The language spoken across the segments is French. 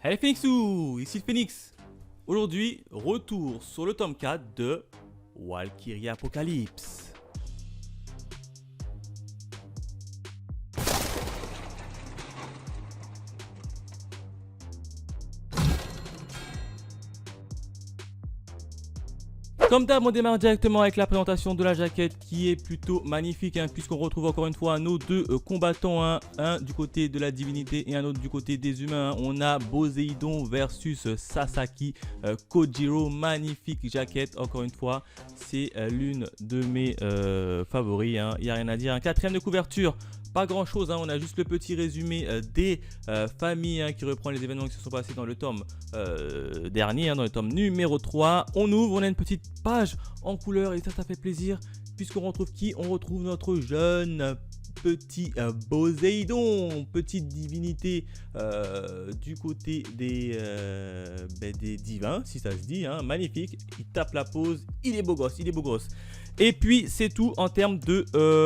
Hey Phoenixou, ici le Phoenix. Aujourd'hui, retour sur le tome 4 de Valkyrie Apocalypse. Comme d'hab, on démarre directement avec la présentation de la jaquette qui est plutôt magnifique puisqu'on retrouve encore une fois nos deux combattants, un du côté de la divinité et un autre du côté des humains. On a Poséidon versus Sasaki Kojiro, magnifique jaquette encore une fois, c'est l'une de mes favoris, il n'y a rien à dire. Un quatrième de couverture. Pas grand chose, on a juste le petit résumé des familles qui reprend les événements qui se sont passés dans le tome dernier, dans le tome numéro 3. On ouvre, on a une petite page en couleur et ça fait plaisir puisqu'on retrouve qui? On retrouve notre jeune petit Poséidon, petite divinité du côté des divins, si ça se dit, magnifique. Il tape la pose, il est beau gosse, Et puis c'est tout en termes de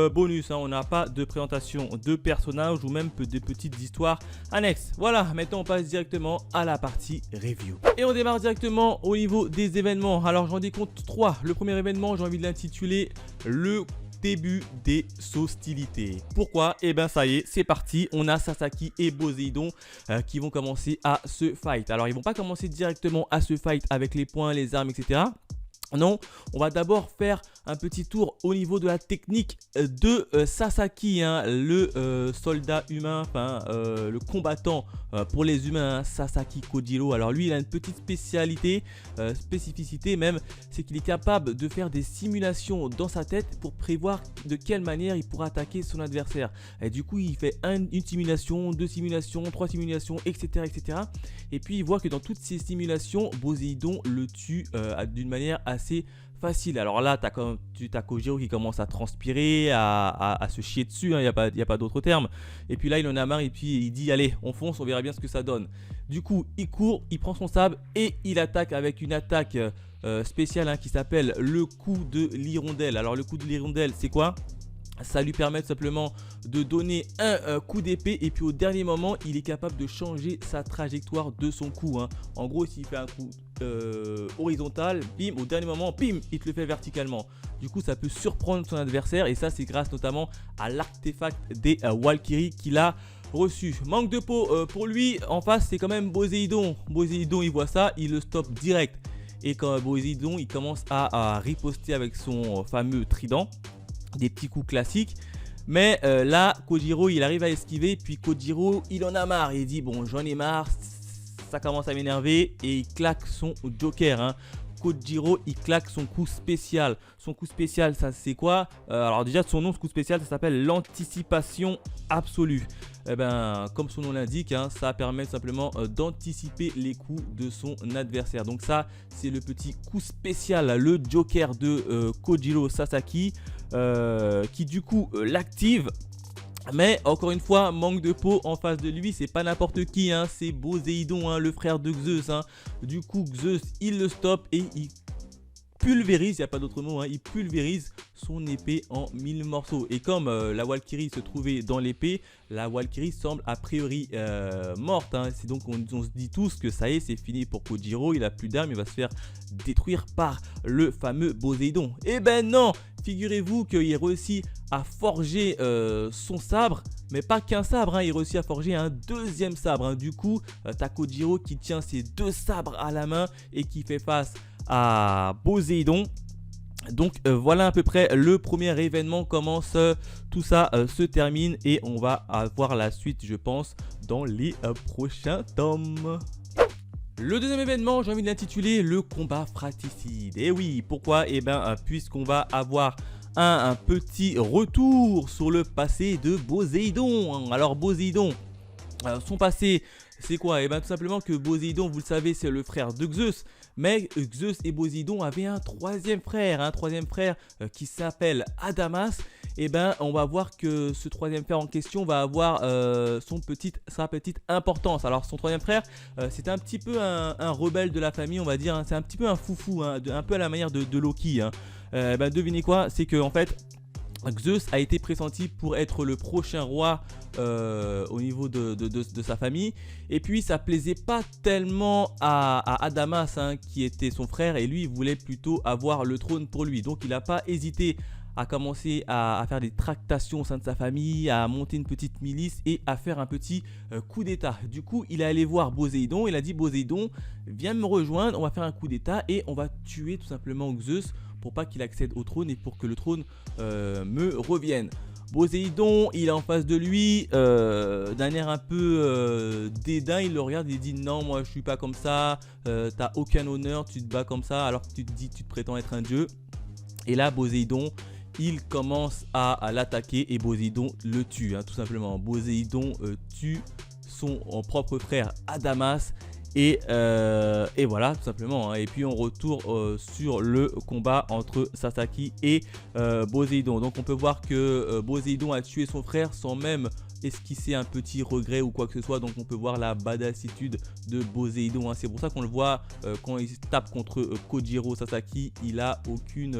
bonus, on n'a pas de présentation de personnages ou même de petites histoires annexes. Voilà, maintenant on passe directement à la partie review. Et on démarre directement au niveau des événements. Alors j'en décompte 3. Le premier événement, j'ai envie de l'intituler le début des hostilités. Pourquoi? Et ben ça y est, c'est parti. On a Sasaki et Poséidon qui vont commencer à se fight. Alors ils vont pas commencer directement à se fight avec les poings, les armes, etc. Non, on va d'abord faire un petit tour au niveau de la technique de Sasaki, le soldat humain, le combattant pour les humains, Sasaki Kojiro. Alors lui, il a une petite spécificité même, c'est qu'il est capable de faire des simulations dans sa tête pour prévoir de quelle manière il pourra attaquer son adversaire. Et du coup, il fait une simulation, 2 simulations, 3 simulations, etc., etc. Et puis, il voit que dans toutes ces simulations, Poséidon le tue d'une manière assez facile. Alors là, tu as Kojiro qui commence à transpirer, à se chier dessus, il n'y a pas d'autre terme. Et puis là, il en a marre et puis il dit allez, on fonce, on verra bien ce que ça donne. Du coup, il court, il prend son sabre et il attaque avec une attaque spéciale qui s'appelle le coup de l'hirondelle. Alors le coup de l'hirondelle, c'est quoi? Ça lui permet simplement de donner un coup d'épée et puis au dernier moment, il est capable de changer sa trajectoire de son coup. En gros, s'il fait un coup horizontal, bim, au dernier moment, bim, il te le fait verticalement. Du coup, ça peut surprendre son adversaire et ça, c'est grâce notamment à l'artefact des Valkyries qu'il a reçu. Manque de peau pour lui. En face, c'est quand même Poséidon. Poséidon, il voit ça, il le stoppe direct. Et quand Poséidon, il commence à riposter avec son fameux trident. Des petits coups classiques, mais là Kojiro il arrive à esquiver, puis Kojiro il en a marre, il dit bon j'en ai marre, ça commence à m'énerver et il claque son joker. Kojiro il claque son coup spécial. Son coup spécial, ça c'est quoi? Alors déjà de son nom, ce coup spécial, ça s'appelle l'anticipation absolue. Eh ben, comme son nom l'indique, ça permet simplement d'anticiper les coups de son adversaire. Donc ça, c'est le petit coup spécial, le joker de Kojiro Sasaki, qui du coup l'active. Mais encore une fois, manque de peau en face de lui, c'est pas n'importe qui, c'est Poséidon, le frère de Zeus. Du coup, Zeus, il le stoppe et il pulvérise, il n'y a pas d'autre mot, il pulvérise son épée en 1000 morceaux. Et comme la Valkyrie se trouvait dans l'épée, la Valkyrie semble a priori morte. C'est donc on se dit tous que ça y est, c'est fini pour Kojiro, il a plus d'armes, il va se faire détruire par le fameux Poséidon. Eh ben non, figurez-vous qu'il réussit à forger son sabre, mais pas qu'un sabre, il réussit à forger un deuxième sabre. Du coup, t'as Kojiro qui tient ses 2 sabres à la main et qui fait face à Poséidon. Donc voilà à peu près le premier événement, comment tout ça se termine et on va avoir la suite je pense dans les prochains tomes. Le deuxième événement, j'ai envie de l'intituler le combat fratricide. Et oui, pourquoi? Et ben puisqu'on va avoir un petit retour sur le passé de Poséidon. Alors Poséidon, son passé, c'est quoi? Et bien tout simplement que Poséidon, vous le savez, c'est le frère de Zeus. Mais Zeus et Poséidon avaient un troisième frère, qui s'appelle Adamas. Et ben on va voir que ce troisième frère en question va avoir sa petite importance. Alors son troisième frère, c'est un petit peu un rebelle de la famille, on va dire. C'est un petit peu un foufou, un peu à la manière de Loki. Ben devinez quoi? C'est que en fait Zeus a été pressenti pour être le prochain roi au niveau de sa famille. Et puis ça plaisait pas tellement à Adamas, hein, qui était son frère, et lui il voulait plutôt avoir le trône pour lui. Donc il n'a pas hésité à commencer à faire des tractations au sein de sa famille, à monter une petite milice et à faire un petit coup d'état. Du coup il est allé voir Poséidon, il a dit: Poséidon, viens me rejoindre, on va faire un coup d'état et on va tuer tout simplement Zeus pour pas qu'il accède au trône et pour que le trône me revienne. Poséidon, il est en face de lui, d'un air un peu dédain, il le regarde, il dit: non, moi je suis pas comme ça, t'as aucun honneur, tu te bats comme ça alors que tu te prétends être un dieu. Et là Poséidon, il commence à l'attaquer et Poséidon le tue, hein, tout simplement. Poséidon tue son propre frère Adamas. Et voilà, tout simplement, hein. Et puis on retourne sur le combat entre Sasaki et Poséidon. Donc on peut voir que Poséidon a tué son frère sans même esquisser un petit regret ou quoi que ce soit. Donc on peut voir la badassitude de Poséidon, hein. C'est pour ça qu'on le voit quand il tape contre Kojiro Sasaki, il a aucune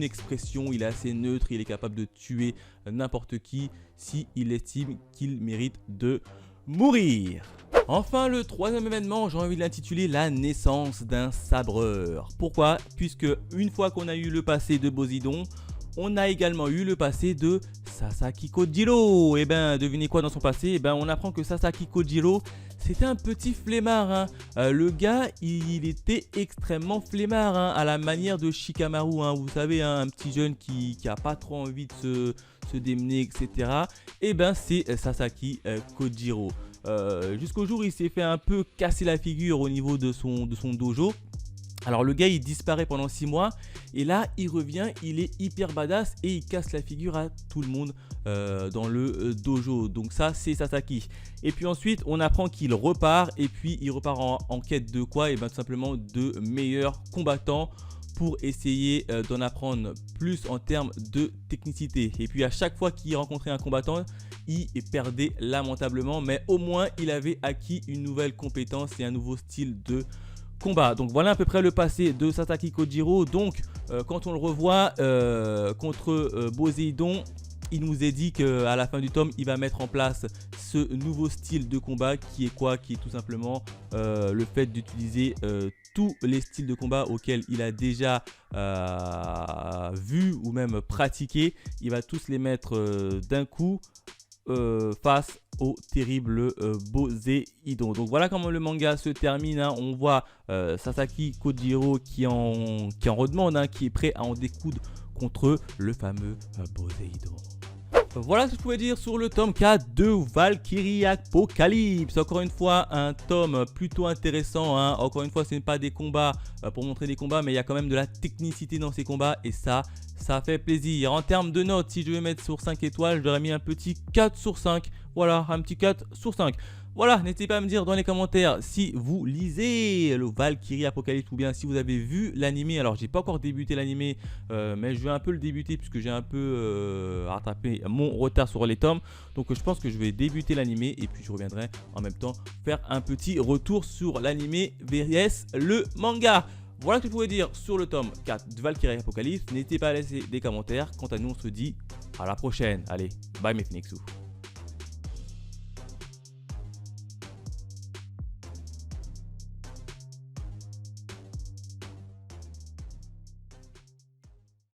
expression, il est assez neutre, il est capable de tuer n'importe qui si il estime qu'il mérite de mourir. Enfin, le troisième événement, j'ai envie de l'intituler la naissance d'un sabreur. Pourquoi? Puisque une fois qu'on a eu le passé de Poséidon, on a également eu le passé de Sasaki Kojiro. Et ben, devinez quoi dans son passé? Et ben, on apprend que Sasaki Kojiro, c'était un petit flemmard, hein. Le gars, il était extrêmement flemmard, hein, à la manière de Shikamaru, hein. Vous savez, hein, un petit jeune qui a pas trop envie de se démener, etc. Et ben, c'est Sasaki Kojiro. Jusqu'au jour où il s'est fait un peu casser la figure au niveau de son dojo. Alors le gars il disparaît pendant 6 mois et là il revient, il est hyper badass et il casse la figure à tout le monde dans le dojo. Donc ça c'est Sasaki. Et puis ensuite on apprend qu'il repart et puis il repart en quête de quoi? Et bien tout simplement de meilleurs combattants pour essayer d'en apprendre plus en termes de technicité. Et puis à chaque fois qu'il rencontrait un combattant, il perdait lamentablement, mais au moins il avait acquis une nouvelle compétence et un nouveau style de combat. Donc voilà à peu près le passé de Sasaki Kojiro. Donc quand on le revoit contre Poséidon, il nous est dit qu'à la fin du tome, il va mettre en place ce nouveau style de combat qui est quoi? Qui est tout simplement le fait d'utiliser tous les styles de combat auxquels il a déjà vu ou même pratiqué. Il va tous les mettre d'un coup face au terrible Poséidon. Donc voilà comment le manga se termine, hein. On voit Sasaki Kojiro qui en redemande, hein, qui est prêt à en découdre contre le fameux Poséidon. Voilà ce que je pouvais dire sur le tome 4 de Valkyrie Apocalypse. Encore une fois, un tome plutôt intéressant, hein. Encore une fois, ce n'est pas des combats pour montrer des combats, mais il y a quand même de la technicité dans ces combats et ça fait plaisir. En termes de notes, si je vais mettre sur 5 étoiles, j'aurais mis un petit 4 sur 5. Voilà, un petit 4 sur 5. Voilà, n'hésitez pas à me dire dans les commentaires si vous lisez le Valkyrie Apocalypse ou bien si vous avez vu l'animé. Alors, j'ai pas encore débuté l'animé, mais je vais un peu le débuter puisque j'ai un peu rattrapé mon retard sur les tomes. Donc, je pense que je vais débuter l'animé et puis je reviendrai en même temps faire un petit retour sur l'animé vs le manga. Voilà ce que je pouvais dire sur le tome 4 de Valkyrie Apocalypse. N'hésitez pas à laisser des commentaires. Quant à nous, on se dit à la prochaine. Allez, bye mes Phoenixous.